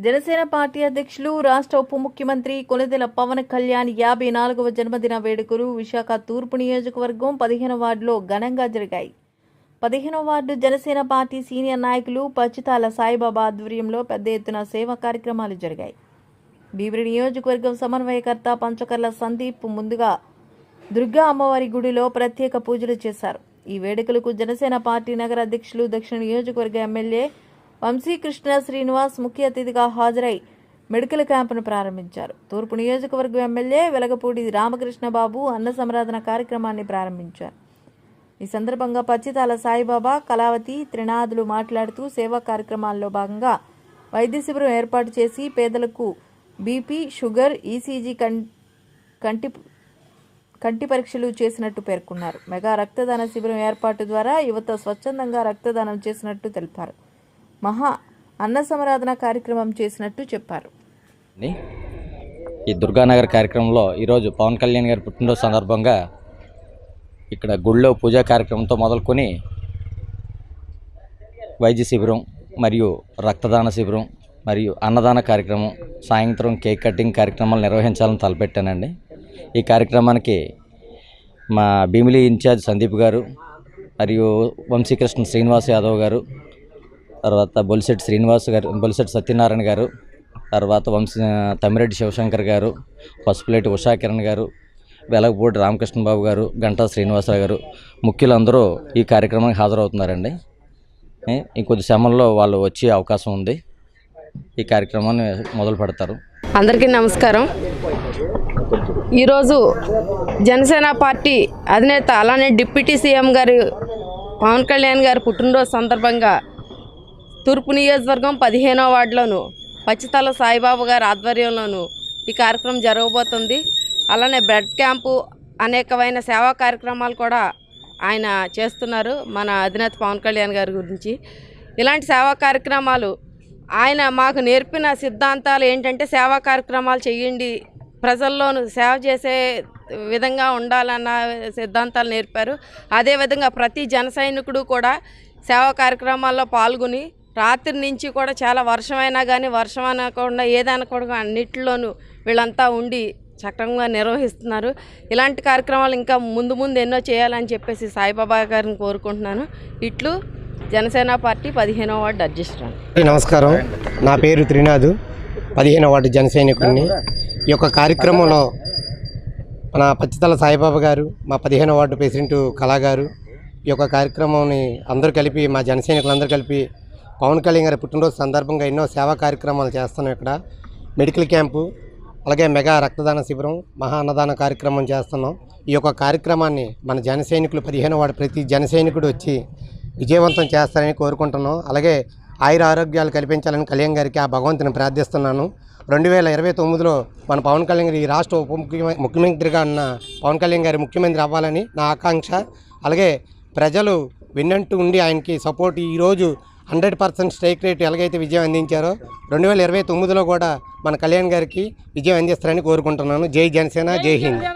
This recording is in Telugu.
జనసేన పార్టీ అధ్యక్షులు రాష్ట్ర ఉప ముఖ్యమంత్రి కొణిదెల పవన్ కళ్యాణ్ 54వ జన్మదిన వేడుకలు విశాఖ తూర్పు నియోజకవర్గం 15వ వార్డులో ఘనంగా జరిగాయి. 15వ వార్డు జనసేన పార్టీ సీనియర్ నాయకులు పచ్చితాల సాయిబాబా ఆధ్వర్యంలో పెద్ద ఎత్తున సేవా కార్యక్రమాలు జరిగాయి. భీమిలి నియోజకవర్గం సమన్వయకర్త పంచకర్ల సందీప్ ముందుగా దుర్గా అమ్మవారి గుడిలో ప్రత్యేక పూజలు చేశారు. ఈ వేడుకలకు జనసేన పార్టీ నగర అధ్యక్షులు దక్షిణ నియోజకవర్గ ఎమ్మెల్యే వంశీకృష్ణ శ్రీనివాస్ ముఖ్య అతిథిగా హాజరై మెడికల్ క్యాంపును ప్రారంభించారు. తూర్పు నియోజకవర్గం ఎమ్మెల్యే వెలగపూడి రామకృష్ణబాబు అన్న సంరాధన కార్యక్రమాన్ని ప్రారంభించారు. ఈ సందర్భంగా పచ్చితాల సాయిబాబా, కళావతి, త్రినాథులు మాట్లాడుతూ సేవా కార్యక్రమాల్లో భాగంగా వైద్య శిబిరం ఏర్పాటు చేసి పేదలకు బీపీ, షుగర్, ఈసీజీ, కంటి పరీక్షలు చేసినట్టు పేర్కొన్నారు. మెగా రక్తదాన శిబిరం ఏర్పాటు ద్వారా యువత స్వచ్ఛందంగా రక్తదానం చేసినట్టు తెలిపారు. మహా అన్న సంరాధన కార్యక్రమం చేసినట్టు చెప్పారు. ఈ దుర్గానగర్ కార్యక్రమంలో ఈరోజు పవన్ కళ్యాణ్ గారి పుట్టినరోజు సందర్భంగా ఇక్కడ గుళ్ళో పూజా కార్యక్రమంతో మొదలుకొని వైద్య శిబిరం మరియు రక్తదాన శిబిరం మరియు అన్నదాన కార్యక్రమం, సాయంత్రం కేక్ కటింగ్ కార్యక్రమాలు నిర్వహించాలని తలపెట్టానండి. ఈ కార్యక్రమానికి మా భీమిలి ఇన్ఛార్జ్ సందీప్ గారు మరియు వంశీకృష్ణ శ్రీనివాస్ యాదవ్ గారు, తర్వాత బొలిశెట్టి శ్రీనివాస్ గారు, బొలిశెట్టి సత్యనారాయణ గారు, తర్వాత తమ్మిరెడ్డి శివశంకర్ గారు, పసుపులేటి ఉషాకిరణ్ గారు, వెలగపూడి రామకృష్ణబాబు గారు, గంటా శ్రీనివాసరావు గారు ముఖ్యులందరూ ఈ కార్యక్రమానికి హాజరవుతున్నారండి. ఇంకొద్ది సమయంలో వాళ్ళు వచ్చే అవకాశం ఉంది. ఈ కార్యక్రమాన్ని మొదలు పెడతారు. అందరికీ నమస్కారం. ఈరోజు జనసేన పార్టీ అధినేత అలానే డిప్యూటీ సీఎం గారు పవన్ కళ్యాణ్ గారి పుట్టినరోజు సందర్భంగా తూర్పు నియోజకవర్గం 15వ వార్డులోను పచ్చితల సాయిబాబా గారి ఆధ్వర్యంలోను ఈ కార్యక్రమం జరగబోతుంది. అలానే బ్లడ్ క్యాంపు, అనేకమైన సేవా కార్యక్రమాలు కూడా ఆయన చేస్తున్నారు. మన అధినేత పవన్ కళ్యాణ్ గారి గురించి ఇలాంటి సేవా కార్యక్రమాలు ఆయన మాకు నేర్పిన సిద్ధాంతాలు ఏంటంటే, సేవా కార్యక్రమాలు చేయండి, ప్రజల్లోనూ సేవ చేసే విధంగా ఉండాలన్న సిద్ధాంతాలు నేర్పారు. అదేవిధంగా ప్రతి జన సైనికుడు కూడా సేవా కార్యక్రమాల్లో పాల్గొని రాత్రి నుంచి కూడా చాలా వర్షమైనా కానీ వర్షం అనకుండా ఏదైనా కూడా అన్నిటిలోనూ వీళ్ళంతా ఉండి చక్కగా నిర్వహిస్తున్నారు. ఇలాంటి కార్యక్రమాలు ఇంకా ముందు ముందు ఎన్నో చేయాలని చెప్పేసి సాయిబాబా గారిని కోరుకుంటున్నాను. ఇట్లు జనసేన పార్టీ 15వ వార్డు అధ్యక్షుడు. నమస్కారం, నా పేరు త్రినాథు, 15వ వార్డు జన సైనికుడిని. ఈ యొక్క కార్యక్రమంలో మన పచ్చితల సాయిబాబా గారు, మా 15వ వార్డు ప్రెసిడెంట్ కళా గారు ఈ యొక్క కార్యక్రమాన్ని అందరూ కలిపి, మా జన సైనికులందరూ కలిపి పవన్ కళ్యాణ్ గారి పుట్టినరోజు సందర్భంగా ఎన్నో సేవా కార్యక్రమాలు చేస్తున్నాం. ఇక్కడ మెడికల్ క్యాంపు, అలాగే మెగా రక్తదాన శిబిరం, మహా అన్నదాన కార్యక్రమం చేస్తున్నాం. ఈ యొక్క కార్యక్రమాన్ని మన జన సైనికులు 15వ వార్డు ప్రతి జన సైనికుడు వచ్చి విజయవంతం చేస్తారని కోరుకుంటున్నాం. అలాగే ఆయుర ఆరోగ్యాలు కల్పించాలని కళ్యాణ్ గారికి ఆ భగవంతుని ప్రార్థిస్తున్నాను. 2029లో మన పవన్ కళ్యాణ్ గారి ఈ రాష్ట్ర ఉప ముఖ్యమంత్రిగా ఉన్న పవన్ కళ్యాణ్ గారి ముఖ్యమంత్రి అవ్వాలని నా ఆకాంక్ష. అలాగే ప్రజలు విన్నట్టు ఉండి ఆయనకి సపోర్ట్, ఈరోజు 100% స్ట్రైక్ రేట్ ఎలాగైతే విజయం అందించారో 2029లో కూడా మన కళ్యాణ్ గారికి విజయం అందిస్తారని కోరుకుంటున్నాను. జై జనసేన, జై హింద్.